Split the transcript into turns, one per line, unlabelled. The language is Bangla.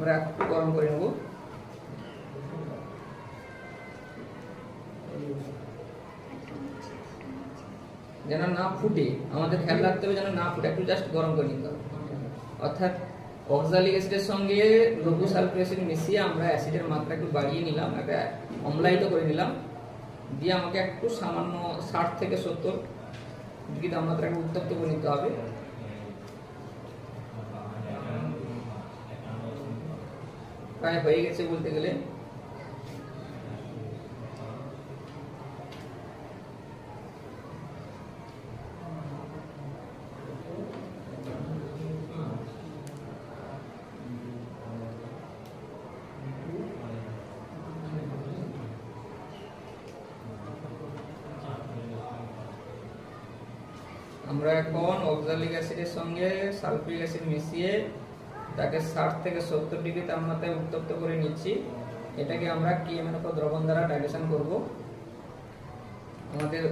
আমরা একটু গরম করে নেব। যেন না ফুটে, আমাদের খেয়াল রাখতে হবে যেন না ফুটে, একটু জাস্ট গরম করে নিতে হবে। অর্থাৎ অক্সালিক অ্যাসিডের সঙ্গে লঘু সালফিউরিক অ্যাসিড মিশিয়ে আমরা অ্যাসিডের মাত্রা একটু বাড়িয়ে নিলাম, একটা অম্লায়িত করে নিলাম, দিয়ে আমাকে একটু সামান্য 60 থেকে 70 ডিগ্রি তাপমাত্রাকে উত্তপ্ত করে নিতে হবে। প্রায় হয়ে গেছে বলতে গেলে। আমরা এখন অক্সালিক অ্যাসিডের সঙ্গে সালফিউরিক অ্যাসিড মিশিয়ে তাকে 60 থেকে 70 ডিগ্রি তাপমাত্রায় উত্তপ্ত করে নিচ্ছি। এটাকে আমরা KMnO দ্রবণ দ্বারা ডাইলেশন করব। আমাদের